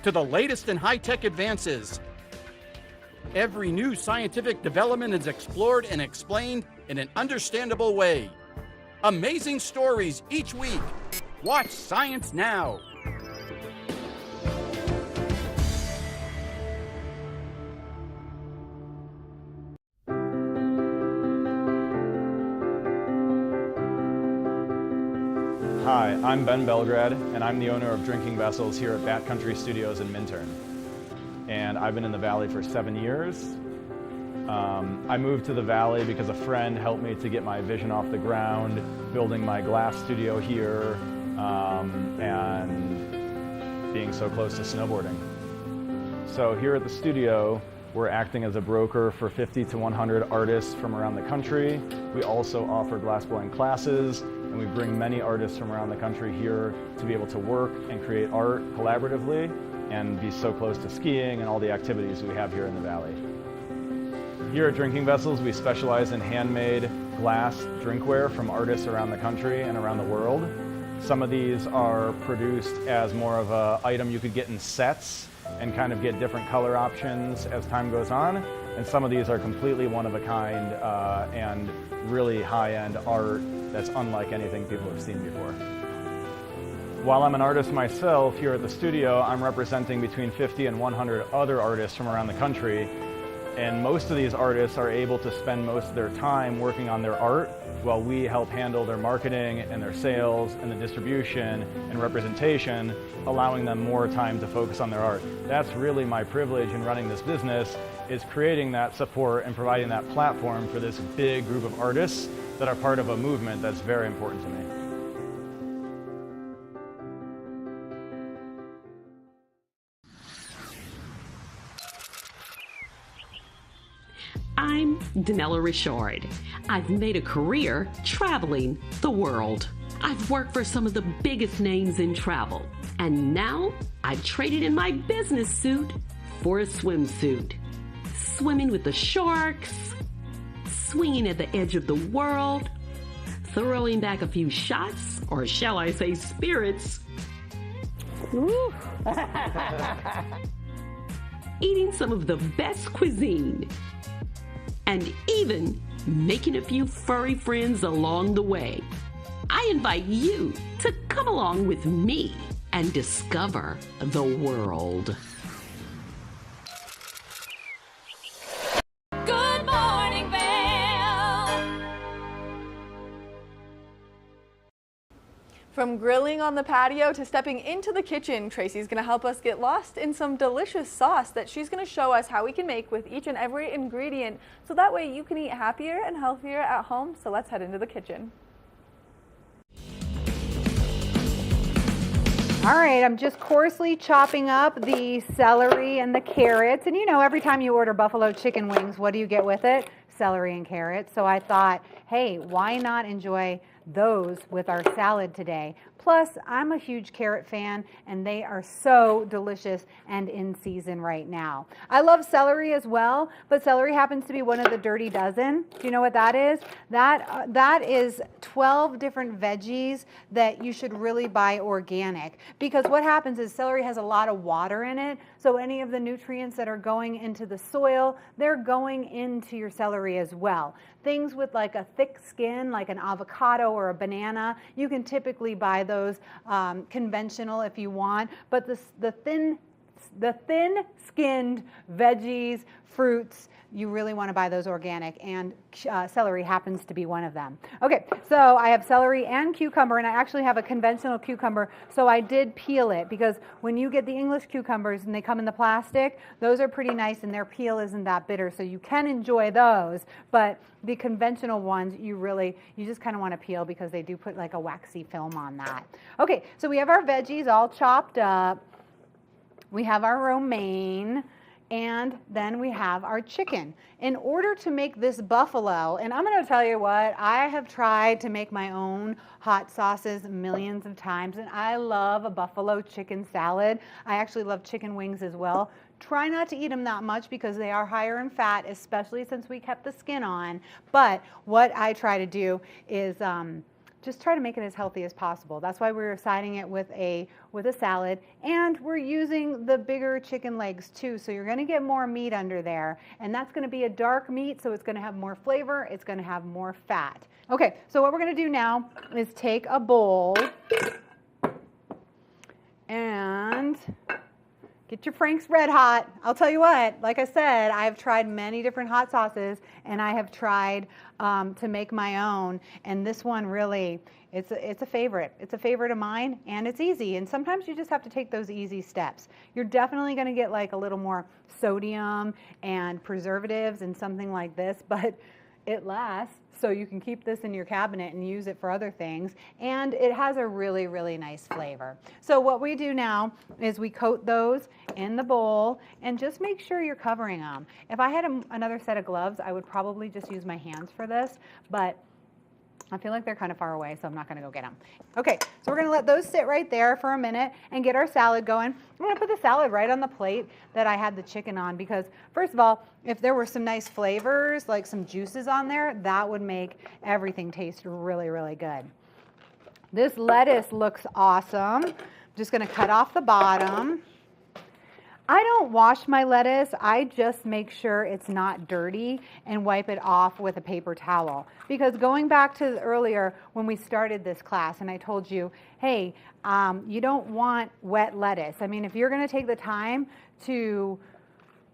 Speaker 3: to the latest in high-tech advances. Every new scientific development is explored and explained in an understandable way. Amazing stories each week. Watch Science Now.
Speaker 17: Hi, I'm Ben Belgrad, and I'm the owner of Drinking Vessels here at Bat Country Studios in Minturn. And I've been in the Valley for 7 years. I moved to the Valley because a friend helped me to get my vision off the ground, building my glass studio here, and being so close to snowboarding. So here at the studio, we're acting as a broker for 50 to 100 artists from around the country. We also offer glassblowing classes, and we bring many artists from around the country here to be able to work and create art collaboratively and be so close to skiing and all the activities we have here in the Valley. Here at Drinking Vessels, we specialize in handmade glass drinkware from artists around the country and around the world. Some of these are produced as more of an item you could get in sets and kind of get different color options as time goes on. And some of these are completely one-of-a-kind and really high-end art that's unlike anything people have seen before. While I'm an artist myself here at the studio, I'm representing between 50 and 100 other artists from around the country. And most of these artists are able to spend most of their time working on their art while we help handle their marketing and their sales and the distribution and representation, allowing them more time to focus on their art. That's really my privilege in running this business, is creating that support and providing that platform for this big group of artists that are part of a movement that's very important to me.
Speaker 13: I'm Danella Richard. I've made a career traveling the world. I've worked for some of the biggest names in travel, and now I've traded in my business suit for a swimsuit, swimming with the sharks, swinging at the edge of the world, throwing back a few shots, or shall I say spirits, eating some of the best cuisine, and even making a few furry friends along the way. I invite you to come along with me and discover the world.
Speaker 4: Good morning, Vail.
Speaker 7: From grilling on the patio to stepping into the kitchen, Tracy's going to help us get lost in some delicious sauce that she's going to show us how we can make with each and every ingredient, so that way you can eat happier and healthier at home. So let's head into the kitchen.
Speaker 1: All right, I'm just coarsely chopping up the celery and the carrots. And you know, every time you order buffalo chicken wings, what do you get with it? Celery and carrots. So I thought, hey, why not enjoy those with our salad today? Plus, I'm a huge carrot fan, and they are so delicious and in season right now. I love celery as well, but celery happens to be one of the dirty dozen. Do you know what that is? That is 12 different veggies that you should really buy organic, because what happens is celery has a lot of water in it, so any of the nutrients that are going into the soil, they're going into your celery as well. Things with like a thick skin, like an avocado or a banana, you can typically buy those conventional if you want, but the thin-skinned veggies, fruits, you really want to buy those organic, and celery happens to be one of them. Okay, so I have celery and cucumber, and I actually have a conventional cucumber, so I did peel it, because when you get the English cucumbers and they come in the plastic, those are pretty nice and their peel isn't that bitter, so you can enjoy those, but the conventional ones, you just kind of want to peel, because they do put like a waxy film on that. Okay, so we have our veggies all chopped up. We have our romaine, and then we have our chicken. In order to make this buffalo, and I'm going to tell you what, I have tried to make my own hot sauces millions of times, and I love a buffalo chicken salad. I actually love chicken wings as well. Try not to eat them that much, because they are higher in fat, especially since we kept the skin on. But what I try to do is just try to make it as healthy as possible. That's why we're siding it with a salad, and we're using the bigger chicken legs too, so you're gonna get more meat under there, and that's gonna be a dark meat, so it's gonna have more flavor, it's gonna have more fat. Okay, so what we're gonna do now is take a bowl and get your Frank's Red Hot. I'll tell you what, like I said, I have tried many different hot sauces, and I have tried to make my own, and this one really, it's a favorite. It's a favorite of mine, and it's easy, and sometimes you just have to take those easy steps. You're definitely gonna get like a little more sodium and preservatives and something like this, but it lasts, so you can keep this in your cabinet and use it for other things, and it has a really, really nice flavor. So what we do now is we coat those in the bowl, and just make sure you're covering them. If I had another set of gloves, I would probably just use my hands for this, but I feel like they're kind of far away, so I'm not going to go get them. Okay, so we're going to let those sit right there for a minute and get our salad going. I'm going to put the salad right on the plate that I had the chicken on, because first of all, if there were some nice flavors, like some juices on there, that would make everything taste really, really good. This lettuce looks awesome. I'm just going to cut off the bottom. I don't wash my lettuce, I just make sure it's not dirty and wipe it off with a paper towel. Because going back to earlier when we started this class and I told you, hey, you don't want wet lettuce. I mean, if you're going to take the time to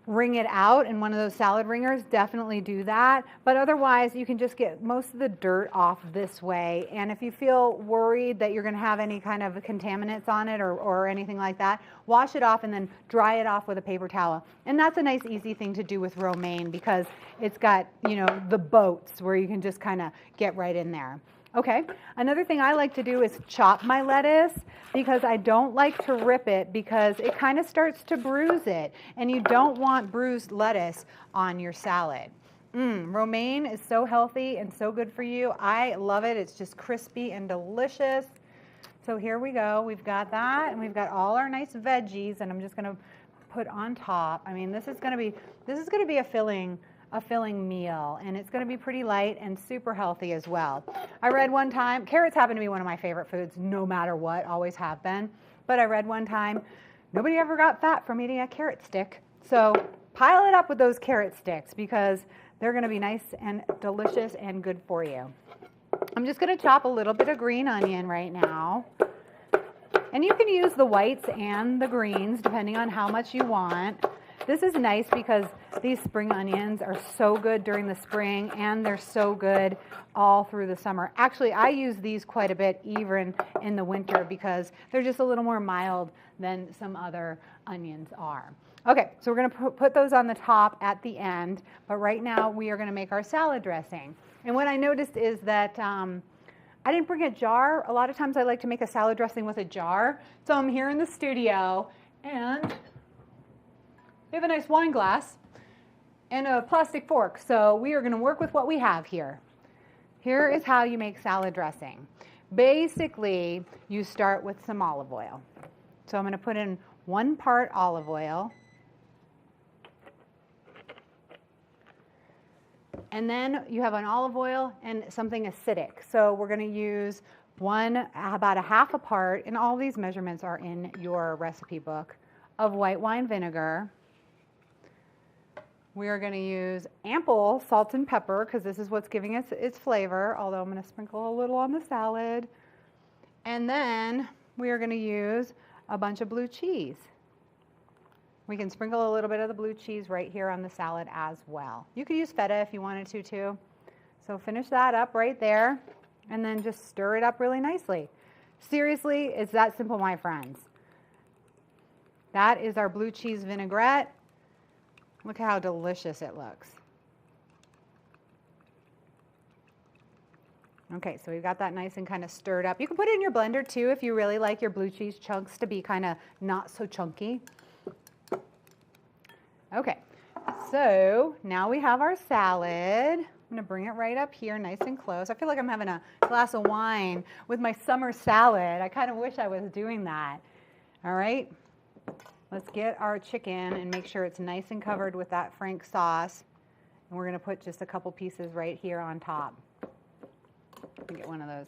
Speaker 1: wring it out in one of those salad wringers, definitely do that. But otherwise, you can just get most of the dirt off this way. And if you feel worried that you're going to have any kind of contaminants on it or anything like that, wash it off and then dry it off with a paper towel. And that's a nice, easy thing to do with romaine, because it's got, you know, the boats where you can just kind of get right in there. Okay, another thing I like to do is chop my lettuce, because I don't like to rip it, because it kind of starts to bruise it, and you don't want bruised lettuce on your salad. Romaine is so healthy and so good for you. I love it. It's just crispy and delicious. So here we go. We've got that, and we've got all our nice veggies, and I'm just going to put on top. I mean, this is going to be a filling meal, and it's going to be pretty light and super healthy as well. I read one time, carrots happen to be one of my favorite foods, no matter what, always have been. But I read one time, nobody ever got fat from eating a carrot stick. So pile it up with those carrot sticks because they're going to be nice and delicious and good for you. I'm just going to chop a little bit of green onion right now. And you can use the whites and the greens depending on how much you want. This is nice because these spring onions are so good during the spring and they're so good all through the summer. Actually, I use these quite a bit even in the winter because they're just a little more mild than some other onions are. Okay, so we're going to put those on the top at the end, but right now we are going to make our salad dressing. And what I noticed is that I didn't bring a jar. A lot of times I like to make a salad dressing with a jar. So I'm here in the studio and we have a nice wine glass and a plastic fork. So we are going to work with what we have here. Here is how you make salad dressing. Basically, you start with some olive oil. So I'm going to put in 1 part olive oil. And then you have an olive oil and something acidic. So we're going to use about a half a part, and all these measurements are in your recipe book, of white wine vinegar. We are going to use ample salt and pepper because this is what's giving us its flavor, although I'm going to sprinkle a little on the salad. And then we are going to use a bunch of blue cheese. We can sprinkle a little bit of the blue cheese right here on the salad as well. You could use feta if you wanted to too. So finish that up right there and then just stir it up really nicely. Seriously, it's that simple, my friends. That is our blue cheese vinaigrette. Look how delicious it looks. Okay, so we've got that nice and kind of stirred up. You can put it in your blender too if you really like your blue cheese chunks to be kind of not so chunky. Okay, so now we have our salad. I'm going to bring it right up here nice and close. I feel like I'm having a glass of wine with my summer salad. I kind of wish I was doing that. All right, let's get our chicken and make sure it's nice and covered with that Frank sauce. And we're going to put just a couple pieces right here on top. Let me get one of those.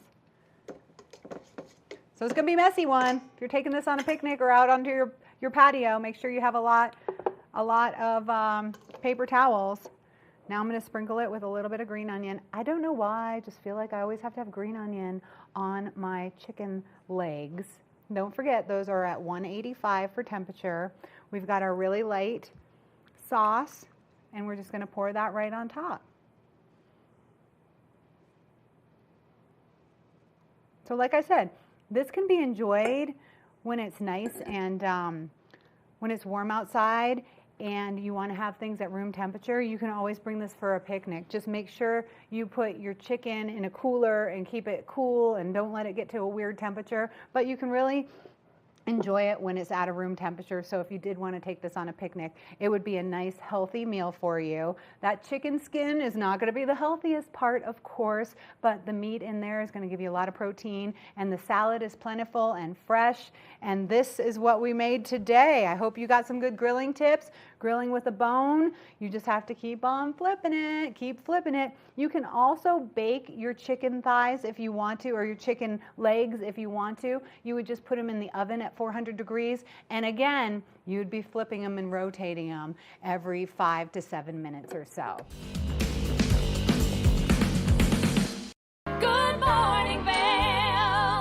Speaker 1: So it's going to be a messy one. If you're taking this on a picnic or out onto your patio, make sure you have a lot of paper towels. Now I'm going to sprinkle it with a little bit of green onion. I don't know why, I just feel like I always have to have green onion on my chicken legs. Don't forget, those are at 185 for temperature. We've got our really light sauce, and we're just going to pour that right on top. So like I said, this can be enjoyed when it's nice and when it's warm outside and you want to have things at room temperature. You can always bring this for a picnic. Just make sure you put your chicken in a cooler and keep it cool and don't let it get to a weird temperature. But you can really enjoy it when it's at a room temperature. So if you did want to take this on a picnic, it would be a nice healthy meal for you. That chicken skin is not going to be the healthiest part, of course, but the meat in there is going to give you a lot of protein, and the salad is plentiful and fresh. And this is what we made today. I hope you got some good grilling tips. Grilling with a bone, you just have to keep on flipping it, keep flipping it. You can also bake your chicken thighs if you want to, or your chicken legs if you want to. You would just put them in the oven at 400 degrees, and again, you'd be flipping them and rotating them every 5 to 7 minutes or so.
Speaker 4: Good morning, Vail.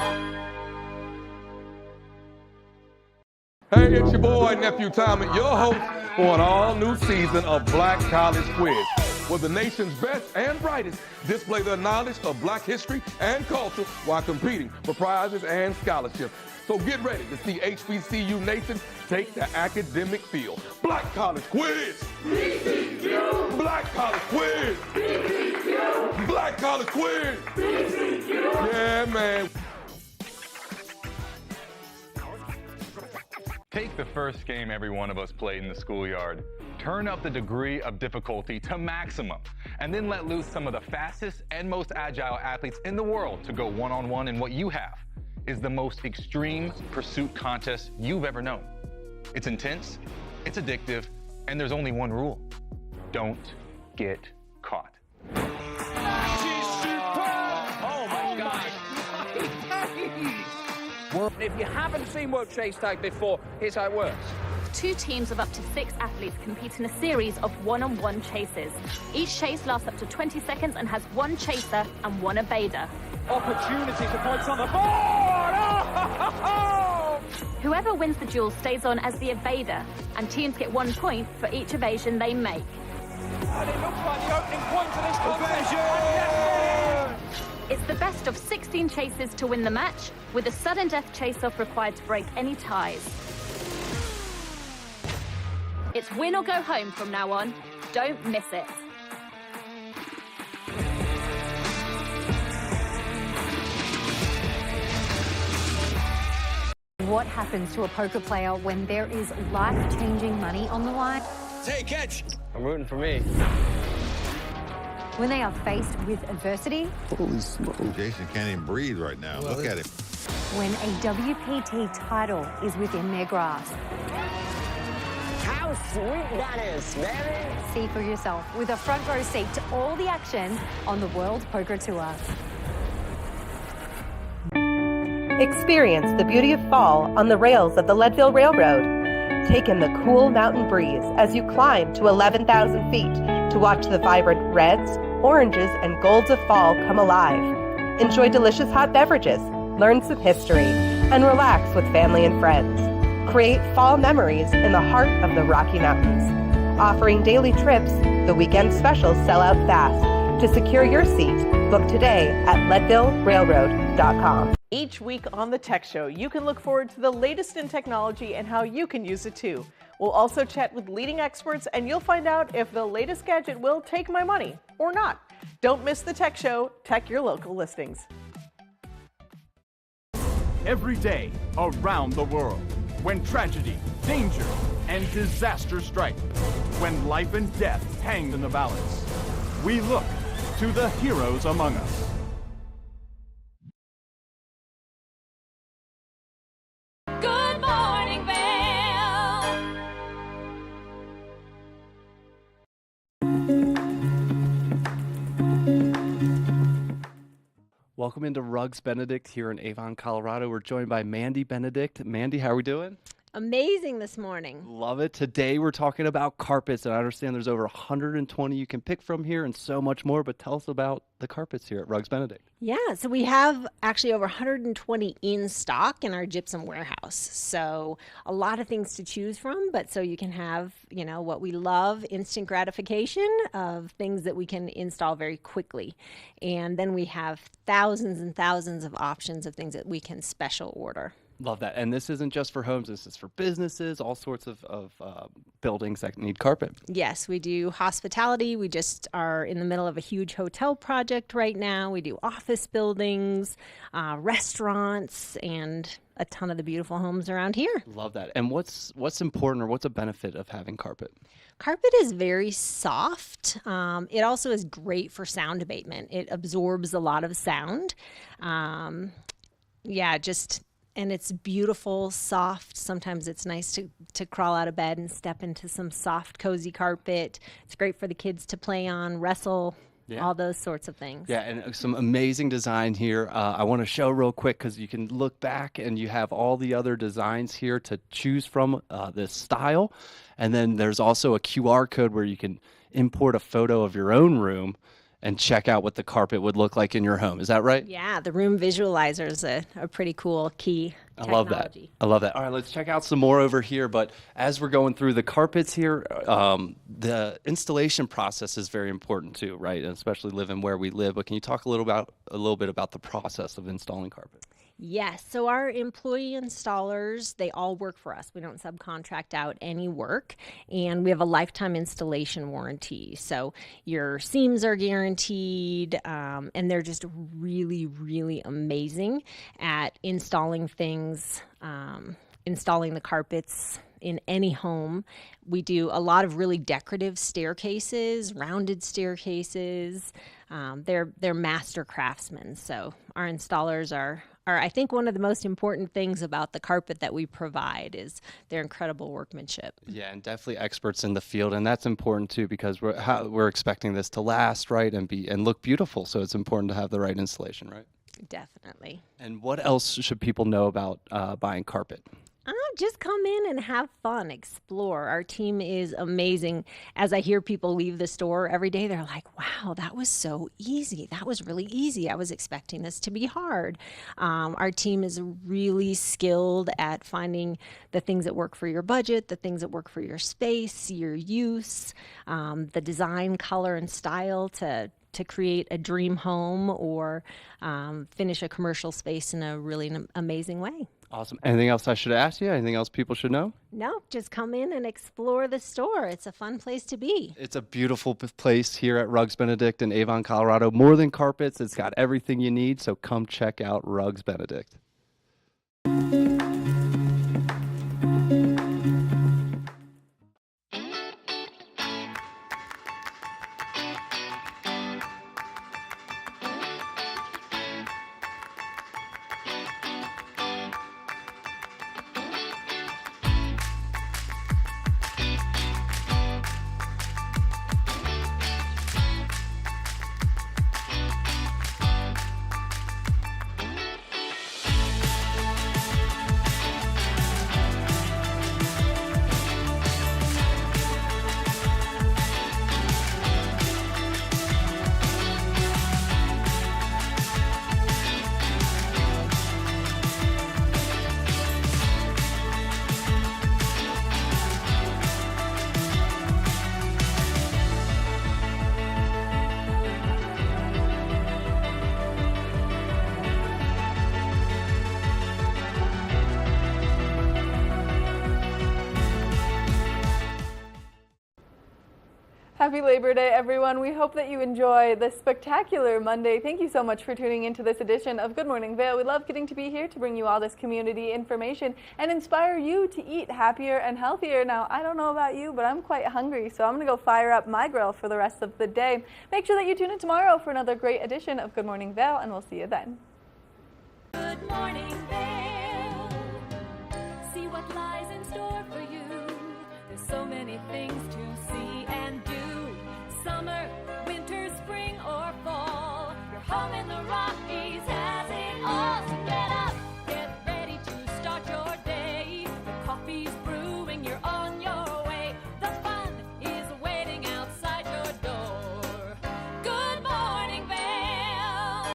Speaker 12: Hey, it's your boy, Nephew Tommy, your host for an all-new season of Black College Quiz, where the nation's best and brightest display their knowledge of Black history and culture while competing for prizes and scholarships. So get ready to see HBCU Nation take the academic field. Black College Quiz! BCQ! Black College Quiz! BCQ! Black College Quiz! BCQ! Yeah, man.
Speaker 14: Take the first game every one of us played in the schoolyard. Turn up the degree of difficulty to maximum, and then let loose some of the fastest and most agile athletes in the world to go one-on-one in what you have is the most extreme pursuit contest you've ever known. It's intense, It's addictive, and there's only one rule. Don't get caught.
Speaker 6: Oh my God! If you haven't seen World Chase Tag before, here's how it works.
Speaker 15: 2 teams of up to 6 athletes compete in a series of one-on-one chases. Each chase lasts up to 20 seconds and has 1 chaser and 1 evader.
Speaker 6: Opportunity to points on the board! Oh!
Speaker 15: Whoever wins the duel stays on as the evader, and teams get 1 point for each evasion they make.
Speaker 6: And it looks like the opening point of this contest.
Speaker 15: It's the best of 16 chases to win the match, with a sudden death chase-off required to break any ties. It's win or go home from now on. Don't miss it.
Speaker 16: What happens to a poker player when there is life-changing money on the line?
Speaker 6: Take catch. I'm rooting for me.
Speaker 16: When they are faced with adversity?
Speaker 18: Holy smokes. Jason can't even breathe right now. Look at him.
Speaker 16: When a WPT title is within their grasp?
Speaker 6: How sweet that is, baby.
Speaker 16: See for yourself with a front row seat to all the action on the World Poker Tour.
Speaker 19: Experience the beauty of fall on the rails of the Leadville Railroad. Take in the cool mountain breeze as you climb to 11,000 feet to watch the vibrant reds, oranges, and golds of fall come alive. Enjoy delicious hot beverages, learn some history, and relax with family and friends. Create fall memories in the heart of the Rocky Mountains. Offering daily trips, the weekend specials sell out fast. To secure your seat, book today at leadvillerailroad.com.
Speaker 25: Each week on the Tech Show, you can look forward to the latest in technology and how you can use it too. We'll also chat with leading experts, and you'll find out if the latest gadget will take my money or not. Don't miss the Tech Show. Tech your local listings.
Speaker 26: Every day around the world, when tragedy, danger, and disaster strike, when life and death hang in the balance, we look to the heroes among us.
Speaker 4: Good morning, Vail.
Speaker 10: Welcome into Rugs Benedict here in Avon, Colorado. We're joined by Mandy Benedict. Mandy, how are we doing?
Speaker 27: Amazing this morning.
Speaker 10: Love it. Today we're talking about carpets, and I understand there's over 120 you can pick from here and so much more, but tell us about the carpets here at Rugs Benedict.
Speaker 27: Yeah, so we have actually over 120 in stock in our gypsum warehouse. So a lot of things to choose from, but so you can have, you know, what we love, instant gratification of things that we can install very quickly. And then we have thousands and thousands of options of things that we can special order.
Speaker 10: Love that. And this isn't just for homes. This is for businesses, all sorts of buildings that need carpet.
Speaker 27: Yes, we do hospitality. We just are in the middle of a huge hotel project right now. We do office buildings, restaurants, and a ton of the beautiful homes around here.
Speaker 10: Love that. And what's important or what's a benefit of having carpet?
Speaker 27: Carpet is very soft. It also is great for sound abatement. It absorbs a lot of sound. And it's beautiful, soft. Sometimes it's nice to crawl out of bed and step into some soft, cozy carpet. It's great for the kids to play on, wrestle, all those sorts of things.
Speaker 10: Yeah, and some amazing design here. I want to show real quick because you can look back and you have all the other designs here to choose from this style. And then there's also a QR code where you can import a photo of your own room and check out what the carpet would look like in your home. Is that right?
Speaker 27: Yeah, the room visualizer is a pretty cool key technology.
Speaker 10: I love that. I love that. All right, let's check out some more over here. But as we're going through the carpets here, the installation process is very important too, right? And especially living where we live. But can you talk a little bit about the process of installing carpet?
Speaker 27: Yes, so our employee installers, they all work for us. We don't subcontract out any work, and we have a lifetime installation warranty. So your seams are guaranteed, and they're just really, really amazing at installing things, installing the carpets in any home. We do a lot of really decorative staircases, rounded staircases. They're master craftsmen, so our installers are are, I think, one of the most important things about the carpet that we provide is their incredible workmanship.
Speaker 10: Yeah, and definitely experts in the field, and that's important too because we're expecting this to last, right, and look beautiful. So it's important to have the right installation, right?
Speaker 27: Definitely.
Speaker 10: And what else should people know about buying carpet?
Speaker 27: Just come in and have fun, explore. Our team is amazing. As I hear people leave the store every day, they're like, wow, that was so easy. That was really easy. I was expecting this to be hard. Our team is really skilled at finding the things that work for your budget, the things that work for your space, your use, the design, color, and style to create a dream home or finish a commercial space in a really amazing way.
Speaker 10: Awesome. Anything else I should ask you? Anything else people should know?
Speaker 27: No, just come in and explore the store. It's a fun place to be.
Speaker 10: It's a beautiful place here at Rugs Benedict in Avon, Colorado. More than carpets, it's got everything you need, so come check out Rugs Benedict.
Speaker 7: Happy Labor Day, everyone. We hope that you enjoy this spectacular Monday. Thank you so much for tuning into this edition of Good Morning Vail. We love getting to be here to bring you all this community information and inspire you to eat happier and healthier. Now, I don't know about you, but I'm quite hungry, so I'm going to go fire up my grill for the rest of the day. Make sure that you tune in tomorrow for another great edition of Good Morning Vail, and we'll see you then.
Speaker 4: Good morning, Vail. See what lies in store for you. There's so many things